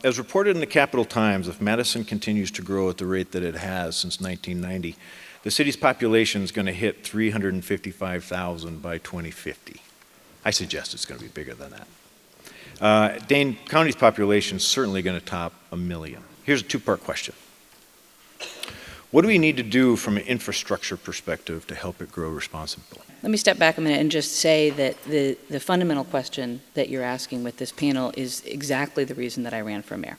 As reported in the Capital Times, if Madison continues to grow at the rate that it has since 1990, the city's population is going to hit 355,000 by 2050. I suggest it's going to be bigger than that. Dane County's population is certainly going to top 1 million. Here's a two-part question. What do we need to do from an infrastructure perspective to help it grow responsibly? Let me step back a minute and just say that the fundamental question that you're asking with this panel is exactly the reason that I ran for mayor.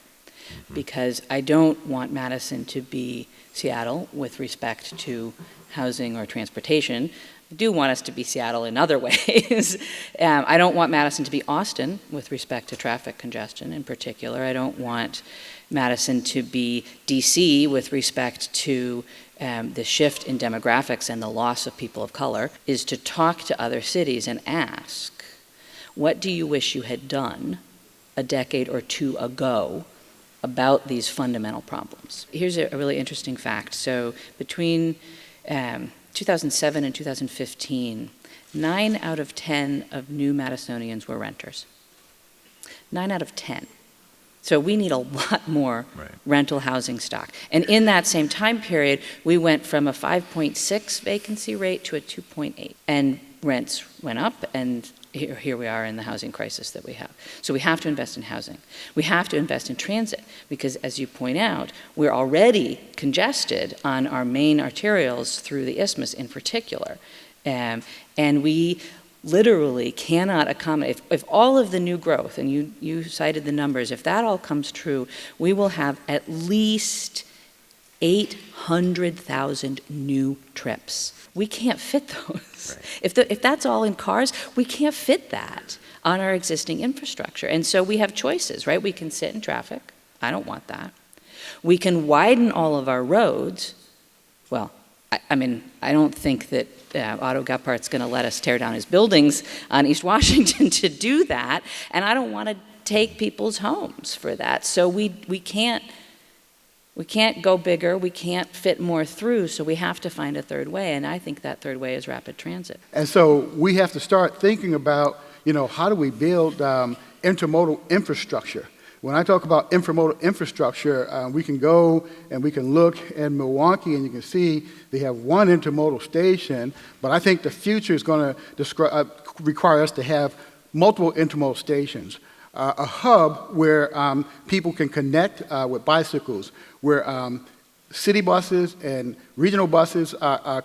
Because I don't want Madison to be Seattle with respect to housing or transportation. I do want us to be Seattle in other ways. I don't want Madison to be Austin with respect to traffic congestion in particular. I don't want Madison to be DC with respect to the shift in demographics and the loss of people of color, is to talk to other cities and ask, what do you wish you had done a decade or two ago about these fundamental problems? Here's a really interesting fact. So between 2007 and 2015, 9 out of 10 of new Madisonians were renters. 9 out of 10. So we need a lot more rental housing stock. And in that same time period, we went from a 5.6 vacancy rate to a 2.8. And rents went up, and here we are in the housing crisis that we have. So we have to invest in housing. We have to invest in transit, because as you point out, we're already congested on our main arterials through the isthmus in particular. And we literally cannot accommodate, if all of the new growth, and you cited the numbers, if that all comes true, we will have at least 800,000 new trips. We can't fit those. Right. If that's all in cars, we can't fit that on our existing infrastructure. And so we have choices, right? We can sit in traffic. I don't want that. We can widen all of our roads. Well, I mean, I don't think that Otto Gephart's going to let us tear down his buildings on East Washington to do that, and I don't want to take people's homes for that. So we can't go bigger, we can't fit more through, so we have to find a third way, and I think that third way is rapid transit. And so we have to start thinking about, how do we build intermodal infrastructure? When I talk about intermodal infrastructure, we can go and we can look at Milwaukee and you can see they have one intermodal station, but I think the future is going to require us to have multiple intermodal stations. A hub where people can connect with bicycles, where city buses and regional buses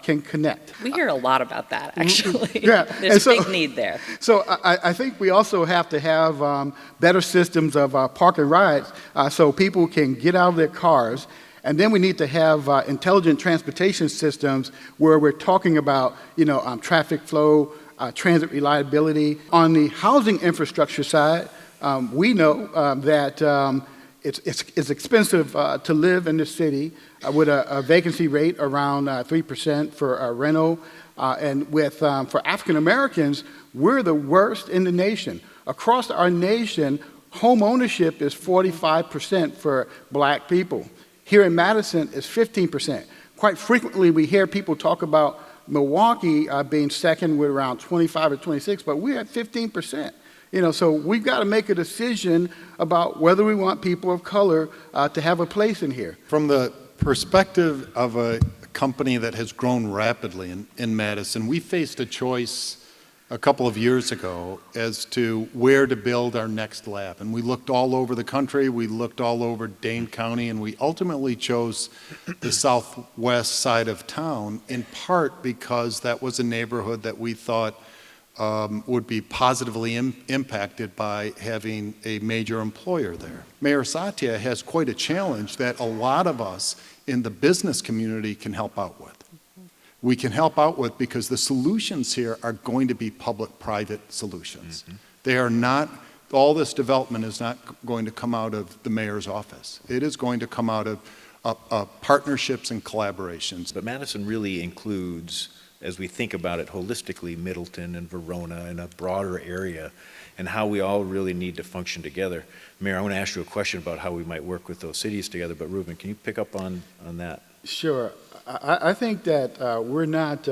can connect. We hear a lot about that, actually. Yeah. There's a big need there. So I think we also have to have better systems of park and rides so people can get out of their cars. And then we need to have intelligent transportation systems where we're talking about, traffic flow, transit reliability. On the housing infrastructure side, we know that it's expensive to live in the city with a vacancy rate around 3% for a rental. And for African Americans, we're the worst in the nation. Across our nation, home ownership is 45% for Black people. Here in Madison, it's 15%. Quite frequently, we hear people talk about Milwaukee being second with around 25 or 26, but we're at 15%. So we've got to make a decision about whether we want people of color to have a place in here. From the perspective of a company that has grown rapidly in Madison, we faced a choice a couple of years ago as to where to build our next lab. And we looked all over the country, we looked all over Dane County, and we ultimately chose the southwest side of town, in part because that was a neighborhood that we thought would be positively impacted by having a major employer there. Mayor Satya has quite a challenge that a lot of us in the business community can help out with. We can help out with because the solutions here are going to be public-private solutions. Mm-hmm. They are not, all this development is not going to come out of the mayor's office. It is going to come out of partnerships and collaborations. But Madison really includes, as we think about it holistically, Middleton and Verona and a broader area, and how we all really need to function together. Mayor, I want to ask you a question about how we might work with those cities together, but Ruben, can you pick up on that? Sure. I think that we're not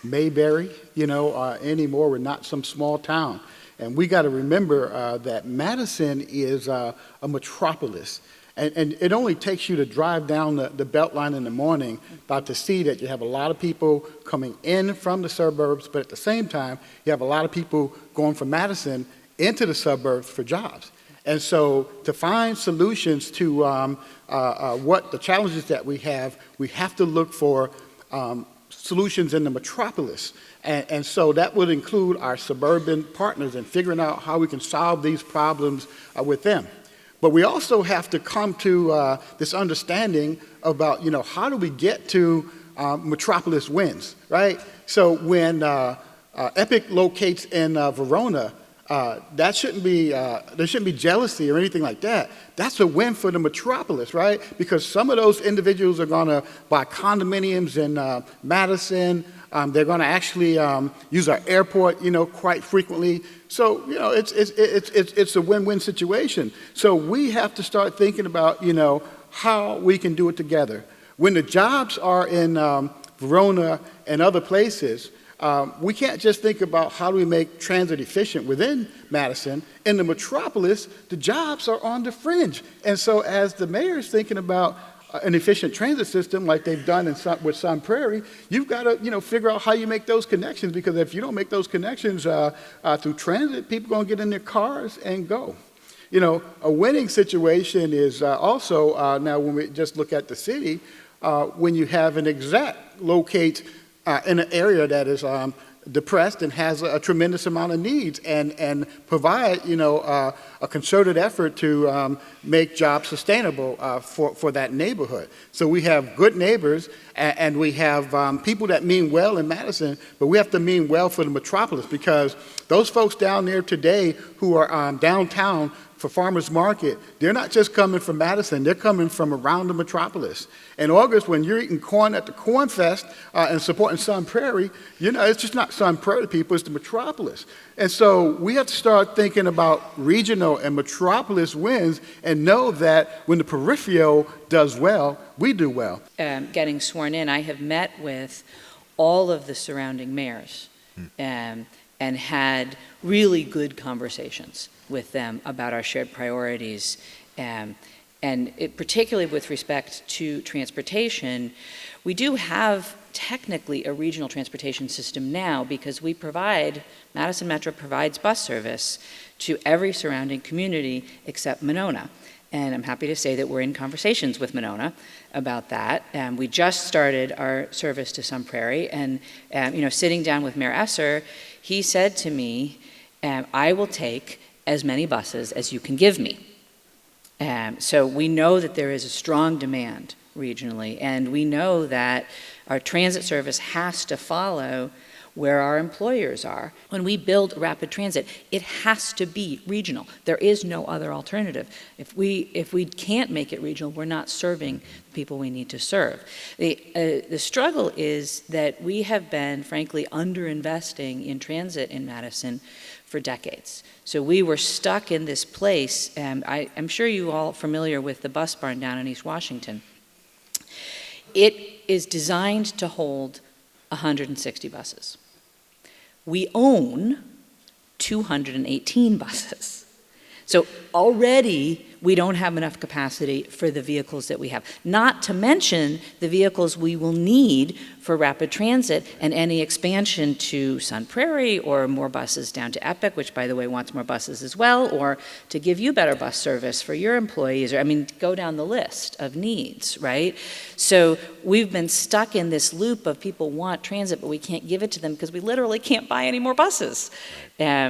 Mayberry, anymore. We're not some small town. And we got to remember that Madison is a metropolis. And it only takes you to drive down the Beltline in the morning to see that you have a lot of people coming in from the suburbs, but at the same time, you have a lot of people going from Madison into the suburbs for jobs. And so to find solutions to what the challenges that we have to look for solutions in the metropolis. And so that would include our suburban partners and figuring out how we can solve these problems with them. But we also have to come to this understanding about, how do we get to metropolis wins, right? So when Epic locates in Verona, that shouldn't be, there shouldn't be jealousy or anything like that. That's a win for the metropolis, right? Because some of those individuals are going to buy condominiums in Madison. They're going to actually use our airport, quite frequently. So, it's a win-win situation. So we have to start thinking about, how we can do it together. When the jobs are in Verona and other places, we can't just think about how do we make transit efficient within Madison. In the metropolis, the jobs are on the fringe. And so as the mayor is thinking about an efficient transit system like they've done with Sun Prairie, you've got to figure out how you make those connections, because if you don't make those connections through transit, people are going to get in their cars and go. A winning situation is also, now when we just look at the city, when you have an exec locate in an area that is depressed and has a tremendous amount of needs, and provide a concerted effort to make jobs sustainable for that neighborhood. So we have good neighbors, and we have people that mean well in Madison, but we have to mean well for the metropolis, because those folks down there today who are downtown for farmers market, they're not just coming from Madison, they're coming from around the metropolis. In August, when you're eating corn at the Corn Fest and supporting Sun Prairie, it's just not Sun Prairie people, it's the metropolis. And so we have to start thinking about regional and metropolis wins, and know that when the peripheral does well, we do well. Getting sworn in, I have met with all of the surrounding mayors and had really good conversations with them about our shared priorities, and particularly with respect to transportation. We do have technically a regional transportation system now, because Madison Metro provides bus service to every surrounding community except Monona. And I'm happy to say that we're in conversations with Monona about that. We just started our service to Sun Prairie, and sitting down with Mayor Esser, he said to me, I will take as many buses as you can give me. So we know that there is a strong demand regionally, and we know that our transit service has to follow where our employers are. When we build rapid transit, it has to be regional. There is no other alternative. If we can't make it regional, we're not serving the people we need to serve. The struggle is that we have been, frankly, underinvesting in transit in Madison for decades. So we were stuck in this place, and I'm sure you all are familiar with the bus barn down in East Washington. It is designed to hold 160 buses. We own 218 buses. So already we don't have enough capacity for the vehicles that we have, not to mention the vehicles we will need for rapid transit and any expansion to Sun Prairie, or more buses down to Epic, which by the way wants more buses as well, or to give you better bus service for your employees, or go down the list of needs, right? So we've been stuck in this loop of people want transit, but we can't give it to them because we literally can't buy any more buses.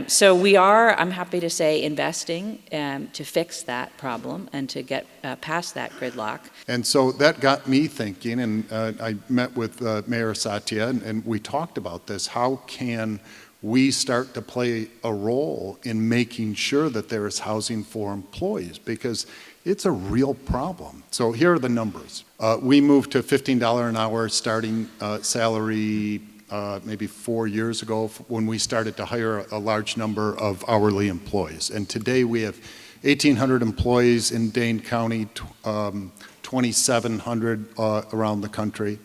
So we are, I'm happy to say, investing to fix that problem and to get past that gridlock. And so that got me thinking, and I met with Mayor Satya, and we talked about this. How can we start to play a role in making sure that there is housing for employees? Because it's a real problem. So here are the numbers. We moved to $15 an hour starting salary maybe 4 years ago, when we started to hire a large number of hourly employees. And today we have 1,800 employees in Dane County, 2,700 around the country.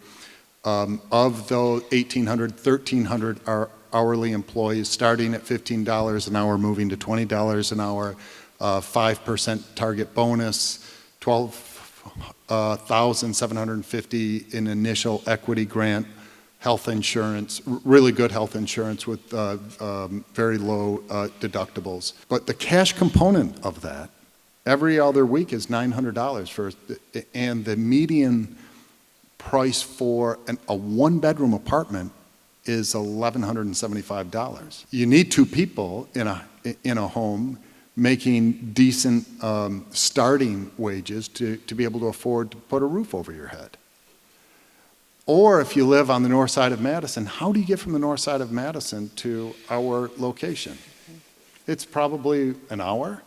Of those 1,800, 1,300 are hourly employees, starting at $15 an hour, moving to $20 an hour, 5% target bonus, 12,750 in initial equity grant, health insurance, really good health insurance with very low deductibles. But the cash component of that, every other week is $900 and the median price for a one-bedroom apartment is $1,175. You need two people in a home making decent starting wages to be able to afford to put a roof over your head. Or if you live on the north side of Madison, how do you get from the north side of Madison to our location? It's probably an hour.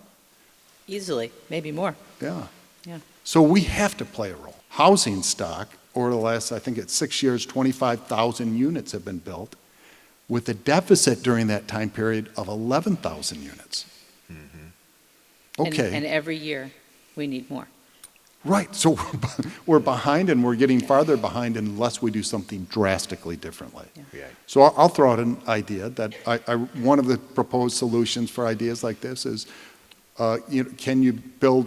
Easily, maybe more. Yeah. Yeah. So we have to play a role. Housing stock, over the last, I think it's 6 years, 25,000 units have been built, with a deficit during that time period of 11,000 units. Okay. And every year, we need more. Right, so we're behind, and we're getting farther behind unless we do something drastically differently. Yeah. So I'll throw out an idea that one of the proposed solutions for ideas like this is, can you build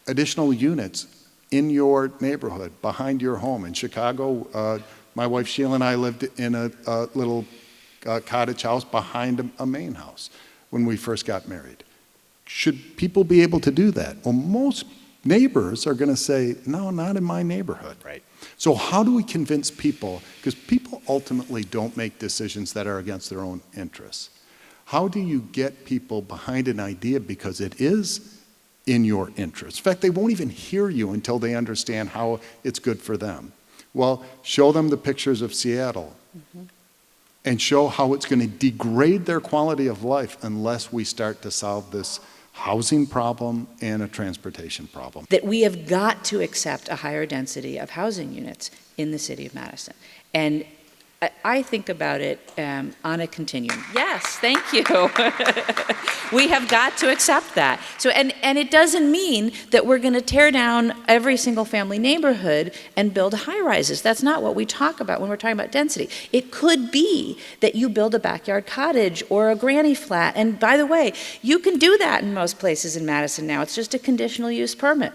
additional units in your neighborhood, behind your home? In Chicago, my wife Sheila and I lived in a little cottage house behind a main house when we first got married. Should people be able to do that? Well, most neighbors are going to say, no, not in my neighborhood. Right. So how do we convince people? Because people ultimately don't make decisions that are against their own interests. How do you get people behind an idea because it is in your interest? In fact, they won't even hear you until they understand how it's good for them. Well, show them the pictures of Seattle and show how it's going to degrade their quality of life unless we start to solve this housing problem and a transportation problem. That we have got to accept a higher density of housing units in the city of Madison. And I think about it on a continuum. Yes, thank you. We have got to accept that. So, and it doesn't mean that we're going to tear down every single family neighborhood and build high-rises. That's not what we talk about when we're talking about density. It could be that you build a backyard cottage or a granny flat. And by the way, you can do that in most places in Madison now. It's just a conditional use permit.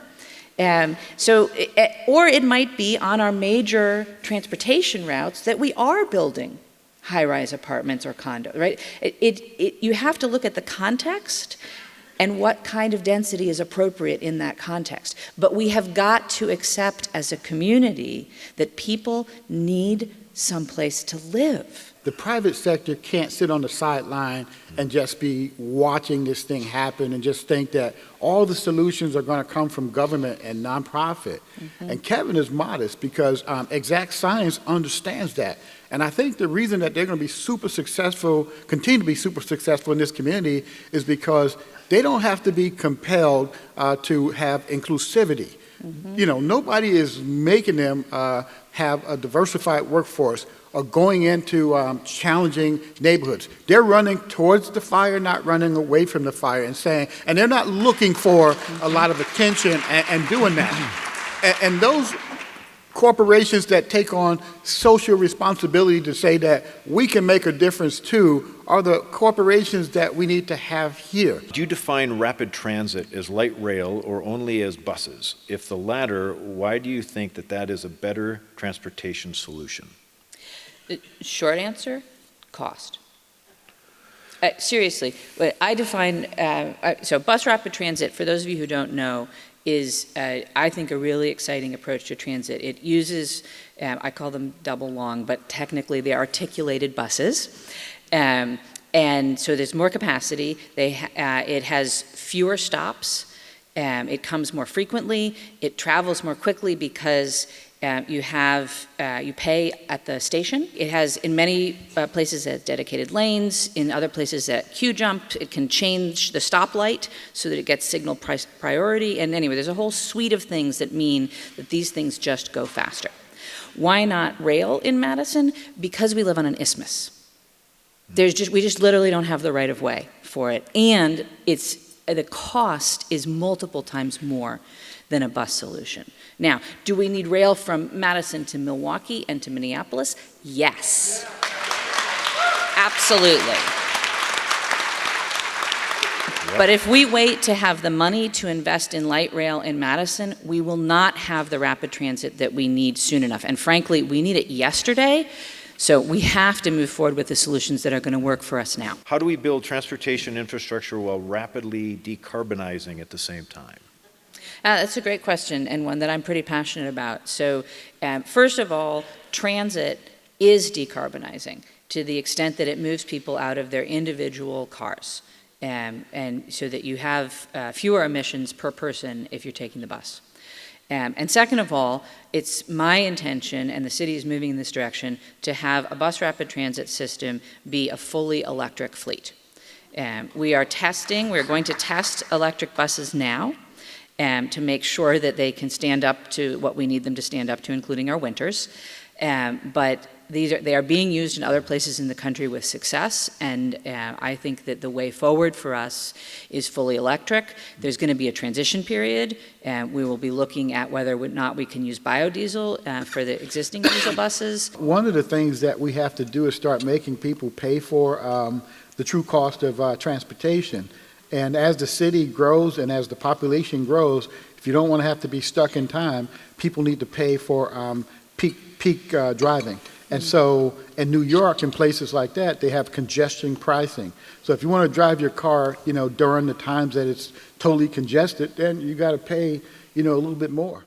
Or it might be on our major transportation routes that we are building high-rise apartments or condos, right? You have to look at the context and what kind of density is appropriate in that context. But we have got to accept as a community that people need someplace to live. The private sector can't sit on the sideline and just be watching this thing happen and just think that all the solutions are going to come from government and nonprofit. And Kevin is modest because Exact Science understands that. And I think the reason that they're going to be super successful, continue to be super successful in this community, is because they don't have to be compelled to have inclusivity. You know, nobody is making them have a diversified workforce or going into challenging neighborhoods. They're running towards the fire, not running away from the fire, and they're not looking for a lot of attention and doing that. And those corporations that take on social responsibility to say that we can make a difference too are the corporations that we need to have here. Do you define rapid transit as light rail or only as buses? If the latter, why do you think that that is a better transportation solution? Short answer, cost. Seriously, I define, so bus rapid transit, for those of you who don't know, is, I think, a really exciting approach to transit. It uses, I call them double long, but technically they're articulated buses. And so there's more capacity. It has fewer stops. It comes more frequently. It travels more quickly because you pay at the station. It has, in many places, dedicated lanes. In other places, that queue jump. It can change the stoplight so that it gets signal priority. And anyway, there's a whole suite of things that mean that these things just go faster. Why not rail in Madison? Because we live on an isthmus. We just literally don't have the right of way for it. And it's the cost is multiple times more than a bus solution. Now, do we need rail from Madison to Milwaukee and to Minneapolis? Yes. Absolutely. But if we wait to have the money to invest in light rail in Madison, we will not have the rapid transit that we need soon enough. And frankly, we need it yesterday, so we have to move forward with the solutions that are going to work for us now. How do we build transportation infrastructure while rapidly decarbonizing at the same time? That's a great question, and one that I'm pretty passionate about. So first of all, transit is decarbonizing to the extent that it moves people out of their individual cars. And so that you have fewer emissions per person if you're taking the bus. And second of all, it's my intention, and the city is moving in this direction, to have a bus rapid transit system be a fully electric fleet. We're going to test electric buses now to make sure that they can stand up to what we need them to stand up to, including our winters. But they are being used in other places in the country with success, and I think that the way forward for us is fully electric. There's going to be a transition period, and we will be looking at whether or not we can use biodiesel for the existing diesel buses. One of the things that we have to do is start making people pay for the true cost of transportation. And as the city grows and as the population grows, if you don't want to have to be stuck in time, people need to pay for peak driving. And so in New York and places like that, they have congestion pricing. So if you want to drive your car, during the times that it's totally congested, then you got to pay, a little bit more.